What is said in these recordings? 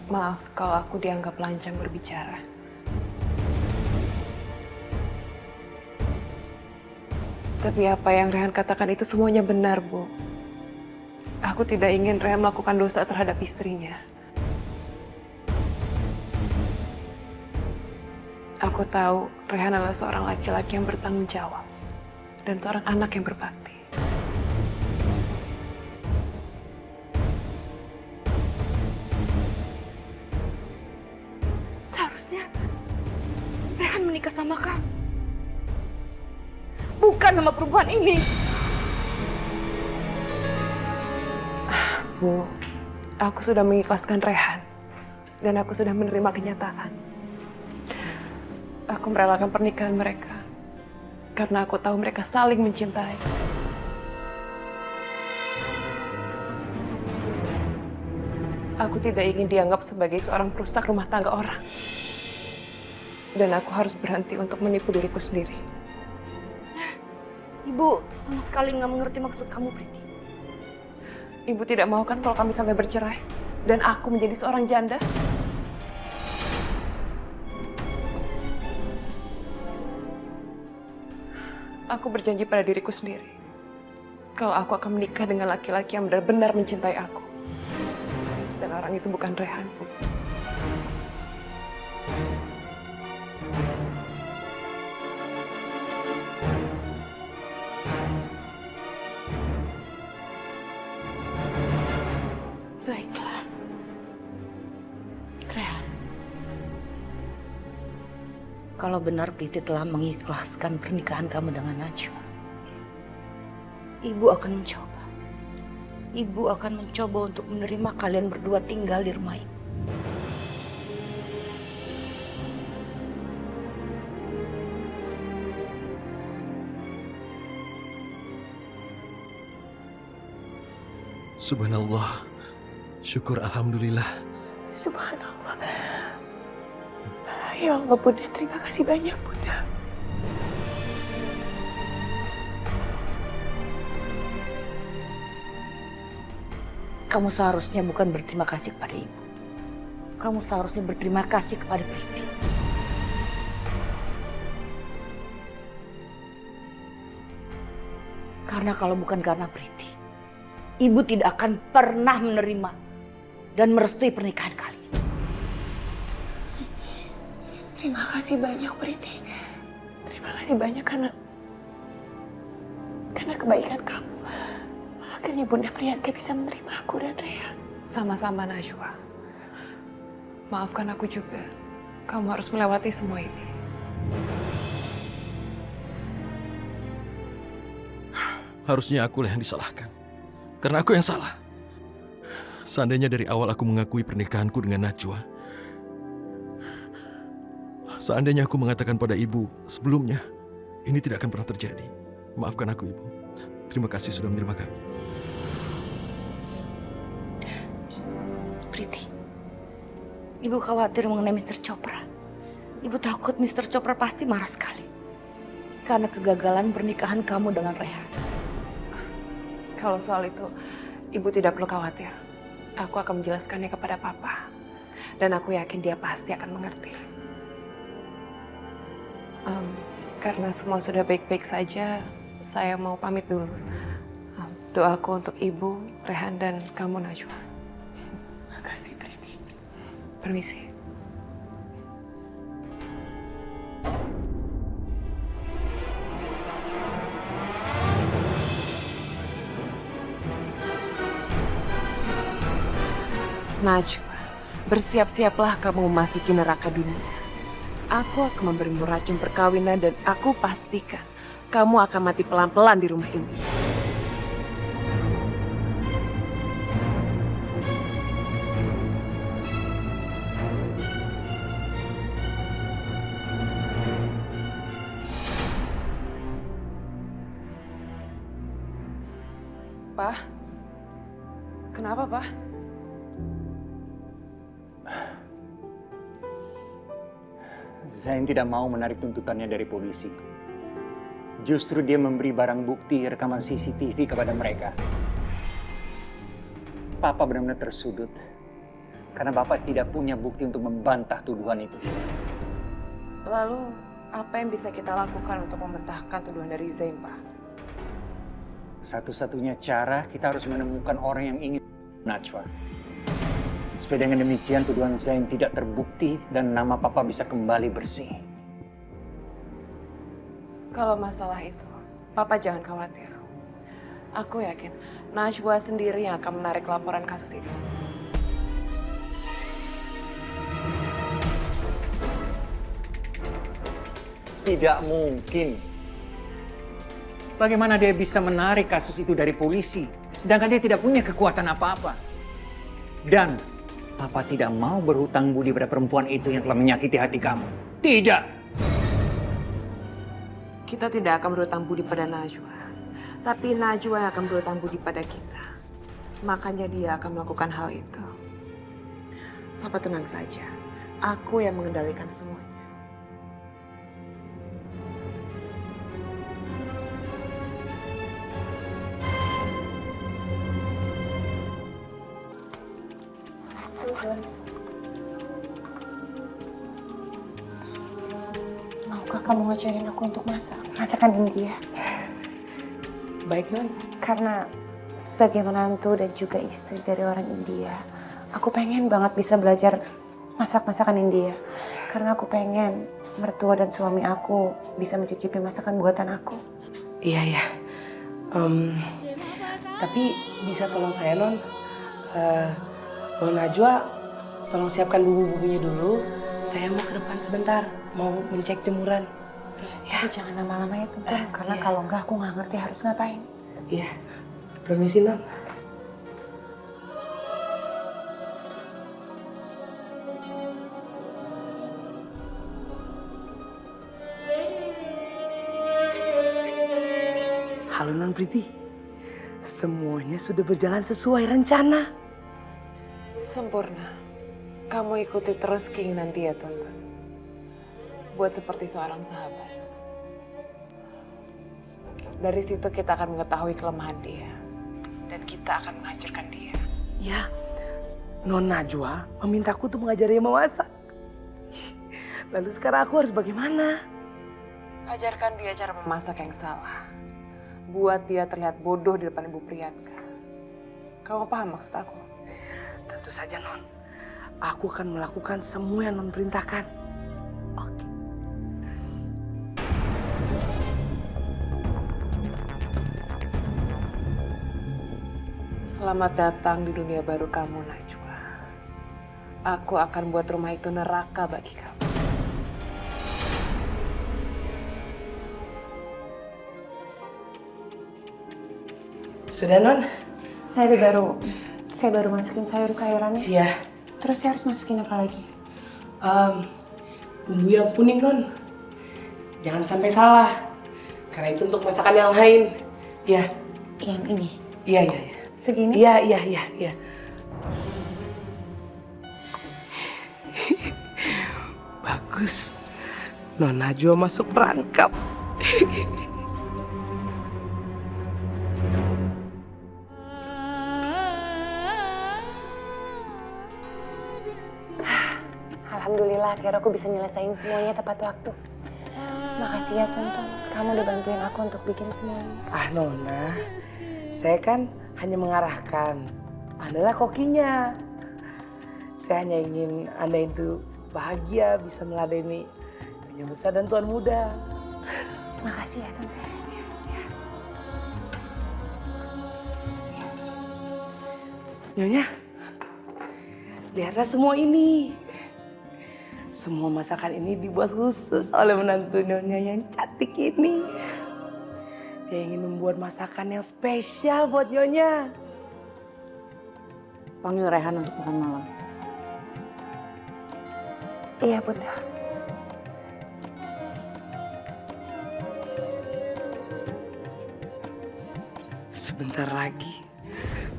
Maaf kalau aku dianggap lancang berbicara. Tapi apa yang Rehan katakan itu semuanya benar, Bu. Aku tidak ingin Rehan melakukan dosa terhadap istrinya. Aku tahu Rehan adalah seorang laki-laki yang bertanggung jawab dan seorang anak yang berbakti. Seharusnya Rehan menikah sama kamu. Bukan sama perempuan ini. Bu, aku sudah mengikhlaskan Rehan dan aku sudah menerima kenyataan. Aku merelakan pernikahan mereka karena aku tahu mereka saling mencintai. Aku tidak ingin dianggap sebagai seorang perusak rumah tangga orang. Dan aku harus berhenti untuk menipu diriku sendiri. Ibu sama sekali nggak mengerti maksud kamu, Priti. Ibu tidak mau kan kalau kami sampai bercerai dan aku menjadi seorang janda? Aku berjanji pada diriku sendiri kalau aku akan menikah dengan laki-laki yang benar-benar mencintai aku. Dan orang itu bukan Rehan, Bu. Baiklah. Rehan. Kalau benar Priti telah mengikhlaskan pernikahan kamu dengan Najwa, Ibu akan mencoba. Ibu akan mencoba untuk menerima kalian berdua tinggal di rumah ini. Subhanallah, syukur alhamdulillah. Subhanallah. Ya Allah, Bunda. Terima kasih banyak, Bunda. Kamu seharusnya bukan berterima kasih kepada Ibu. Kamu seharusnya berterima kasih kepada Priti. Karena kalau bukan karena Priti, Ibu tidak akan pernah menerima dan merestui pernikahan kalian. Terima kasih banyak, Priti. Terima kasih banyak karena kebaikan kamu. Akhirnya Bunda Priyanka bisa menerima aku dan Rehan. Sama-sama, Najwa. Maafkan aku juga. Kamu harus melewati semua ini. Harusnya akulah yang disalahkan. Karena aku yang salah. Seandainya dari awal aku mengakui pernikahanku dengan Najwa. Seandainya aku mengatakan pada ibu sebelumnya, ini tidak akan pernah terjadi. Maafkan aku, Ibu. Terima kasih sudah menerima kami. Priti, Ibu khawatir mengenai Mr. Chopra. Ibu takut Mr. Chopra pasti marah sekali. Karena kegagalan pernikahan kamu dengan Rehan. Kalau soal itu, Ibu tidak perlu khawatir. Aku akan menjelaskannya kepada Papa. Dan aku yakin dia pasti akan mengerti. Karena semua sudah baik-baik saja, saya mau pamit dulu. Doaku untuk Ibu, Rehan, dan kamu, Najwa. Makasih, Priti. Permisi. Najwa, bersiap-siaplah kamu memasuki neraka dunia. Aku akan memberimu racun perkawinan dan aku pastikan kamu akan mati pelan-pelan di rumah ini. Pak? Kenapa, Pak? Zain tidak mau menarik tuntutannya dari polisi. Justru dia memberi barang bukti rekaman CCTV kepada mereka. Papa benar-benar tersudut Karena Bapak tidak punya bukti untuk membantah tuduhan itu. Lalu, apa yang bisa kita lakukan untuk membantahkan tuduhan dari Zain, Pak? Satu-satunya cara kita harus menemukan orang yang ingin Najwa. Supaya dengan demikian tuduhan Zain tidak terbukti dan nama Papa bisa kembali bersih. Kalau masalah itu, Papa jangan khawatir. Aku yakin Najwa sendiri yang akan menarik laporan kasus itu. Tidak mungkin. Bagaimana dia bisa menarik kasus itu dari polisi, sedangkan dia tidak punya kekuatan apa-apa. Dan Papa tidak mau berhutang budi pada perempuan itu yang telah menyakiti hati kamu. Tidak. Kita tidak akan berhutang budi pada Najwa. Tapi Najwa yang akan berhutang budi pada kita. Makanya dia akan melakukan hal itu. Papa tenang saja. Aku yang mengendalikan semuanya. Maukah kamu ngajarin aku untuk masak? Masakan India. Baik, Non. Karena sebagai menantu dan juga istri dari orang India, aku pengen banget bisa belajar masak masakan India. Karena aku pengen mertua dan suami aku bisa mencicipi masakan buatan aku. Iya, ya. Tapi bisa tolong saya, Non? Non Najwa, tolong siapkan bumbu-bumbunya dulu. Saya mau ke depan sebentar, mau mencek jemuran. Ya, jangan lama-lama ya, Tuntun. Karena iya. kalau enggak, aku nggak ngerti harus ngapain. Iya, permisi, Non. Halo, Non Priti. Semuanya sudah berjalan sesuai rencana. Sempurna. Kamu ikuti terus keinginan dia, Tuntun. Buat seperti seorang sahabat. Dari situ kita akan mengetahui kelemahan dia. Dan kita akan menghancurkan dia. Ya, Non Najwa memintaku untuk mengajari memasak. Lalu sekarang aku harus bagaimana? Ajarkan dia cara memasak yang salah. Buat dia terlihat bodoh di depan Ibu Priyanka. Kamu paham maksud aku? Tentu saja, Non. Aku akan melakukan semua yang Non perintahkan. Oke. Selamat datang di dunia baru kamu, Najwa. Aku akan buat rumah itu neraka bagi kamu. Sudah, Non? Saya baru masukin sayur-sayurannya. Iya. Terus saya harus masukin apa lagi? Bumbu yang kuning, Non. Jangan sampai salah. Karena itu untuk masakan yang lain. Iya. Yang ini. Iya, iya, iya. Segini? Iya, iya, iya, iya. Bagus. Non Najwa masuk perangkap. Alhamdulillah, akhirnya aku bisa nyelesain semuanya tepat waktu. Makasih ya, Tuntun. Kamu udah bantuin aku untuk bikin semuanya. Ah, Nona. Saya kan hanya mengarahkan. Andalah kokinya. Saya hanya ingin Anda itu bahagia bisa meladeni Nyonya Besar dan Tuan Muda. Makasih ya, Tuntun. Nyonya, lihatlah semua ini. Semua masakan ini dibuat khusus oleh menantu Nyonya yang cantik ini. Dia ingin membuat masakan yang spesial buat Nyonya. Panggil Rehan untuk makan malam. Iya, Bunda. Sebentar lagi,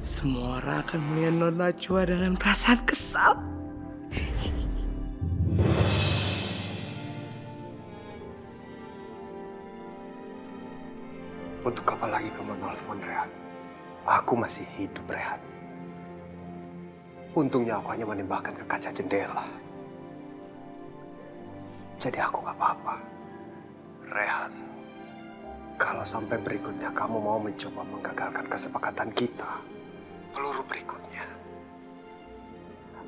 semua orang akan melihat Non Najwa dengan perasaan kesal. Untuk apa lagi kamu nelfon, Rehan? Aku masih hidup, Rehan. Untungnya aku hanya menembakkan ke kaca jendela. Jadi aku nggak apa-apa. Rehan, kalau sampai berikutnya kamu mau mencoba menggagalkan kesepakatan kita, peluru berikutnya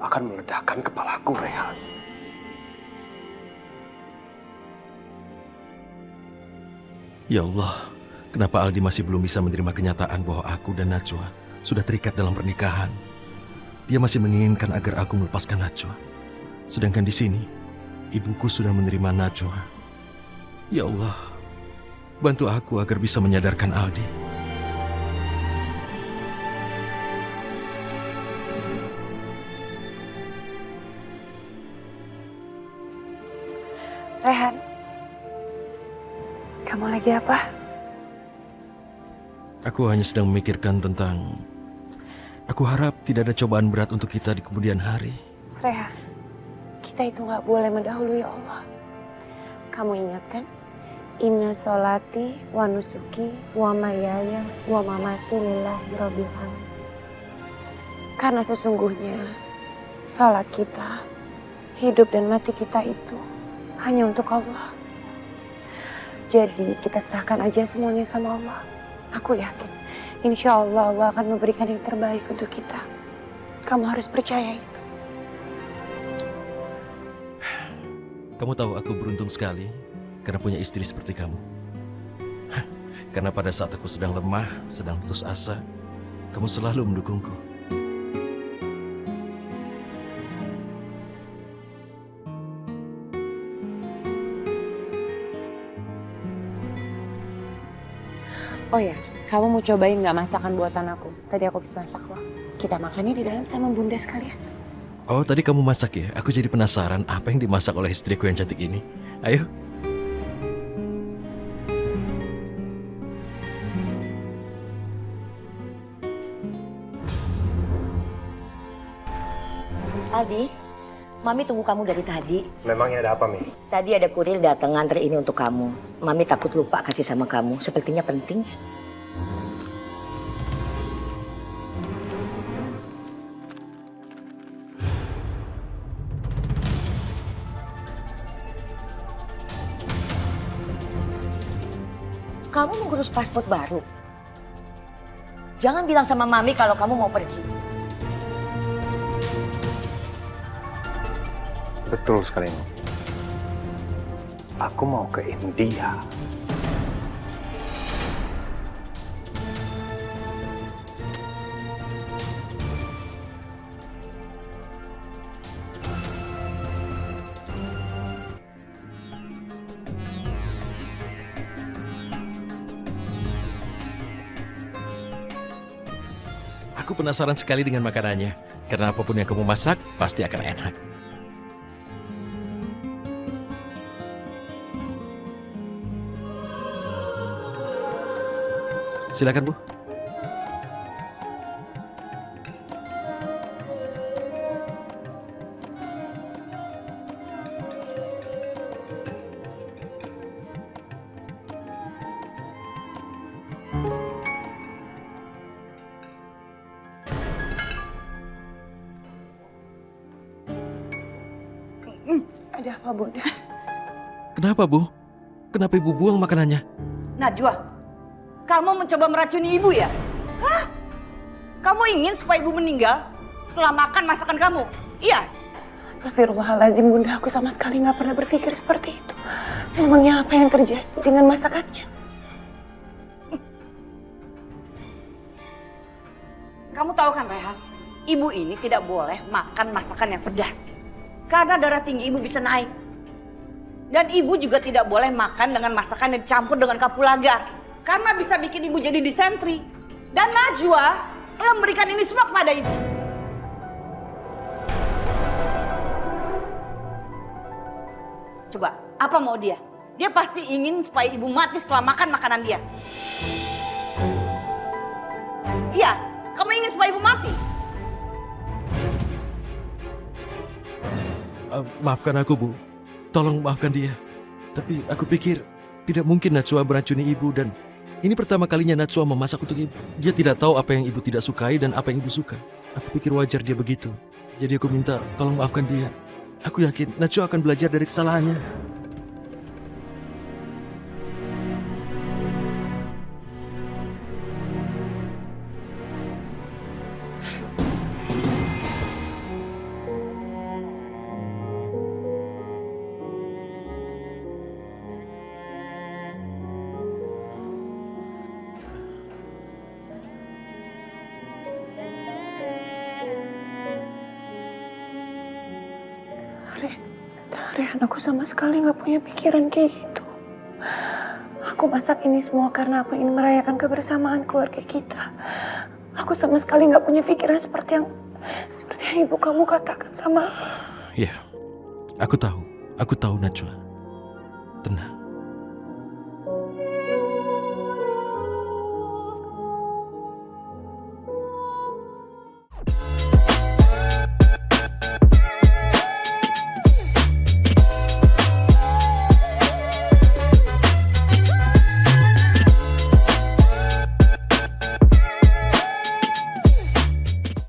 akan meledakkan kepalaku, Rehan. Ya Allah, kenapa Aldi masih belum bisa menerima kenyataan bahwa aku dan Najwa sudah terikat dalam pernikahan? Dia masih menginginkan agar aku melepaskan Najwa. Sedangkan di sini, ibuku sudah menerima Najwa. Ya Allah, bantu aku agar bisa menyadarkan Aldi. Rehan, kamu lagi apa? Aku hanya sedang memikirkan tentang... Aku harap tidak ada cobaan berat untuk kita di kemudian hari. Rehan, kita itu nggak boleh mendahului Allah. Kamu ingat kan? Inna sholati wa nusuki wa mayaya wa mamati lillahi rabbil alamin. Karena sesungguhnya sholat kita, hidup dan mati kita itu hanya untuk Allah. Jadi kita serahkan aja semuanya sama Allah. Aku yakin, insya Allah Allah akan memberikan yang terbaik untuk kita. Kamu harus percaya itu. Kamu tahu aku beruntung sekali karena punya istri seperti kamu. Karena pada saat aku sedang lemah, sedang putus asa, kamu selalu mendukungku. Oh ya, kamu mau cobain nggak masakan buatan aku? Tadi aku habis masak loh. Kita makannya di dalam sama bunda sekalian. Oh, tadi kamu masak ya? Aku jadi penasaran apa yang dimasak oleh istriku yang cantik ini. Ayo. Aldi, Mami tunggu kamu dari tadi. Memangnya ada apa, Mi? Tadi ada kurir datang nganter ini untuk kamu. Mami takut lupa kasih sama kamu. Sepertinya penting. Kamu mengurus paspor baru. Jangan bilang sama Mami kalau kamu mau pergi. Betul sekali, Mi. Aku mau ke India. Aku penasaran sekali dengan makanannya. Karena apapun yang kamu masak, pasti akan enak. Silakan, Bu. Ada apa bunda? Kenapa, Bu? Kenapa Ibu buang makanannya? Najwa, kamu mencoba meracuni ibu ya? Hah? Kamu ingin supaya ibu meninggal setelah makan masakan kamu? Iya? Astagfirullahaladzim bunda, aku sama sekali nggak pernah berpikir seperti itu. Memangnya apa yang terjadi dengan masakannya? Kamu tahu kan Reha, ibu ini tidak boleh makan masakan yang pedas. Karena darah tinggi ibu bisa naik. Dan ibu juga tidak boleh makan dengan masakan yang dicampur dengan kapulaga. Karena bisa bikin ibu jadi disentri. Dan Najwa telah memberikan ini semua kepada ibu. Coba, apa mau dia? Dia pasti ingin supaya ibu mati setelah makan makanan dia. Iya, kamu ingin supaya ibu mati? Maafkan aku, Bu. Tolong maafkan dia. Tapi aku pikir tidak mungkin Najwa meracuni Ibu dan ini pertama kalinya Najwa memasak untuk Ibu. Dia tidak tahu apa yang Ibu tidak sukai dan apa yang Ibu suka. Aku pikir wajar dia begitu. Jadi aku minta tolong maafkan dia. Aku yakin Najwa akan belajar dari kesalahannya. Rehan, aku sama sekali nggak punya pikiran kayak gitu. Aku masak ini semua karena aku ingin merayakan kebersamaan keluarga kita. Aku sama sekali nggak punya pikiran seperti yang ibu kamu katakan sama aku. Ya, aku tahu Najwa. Tenang.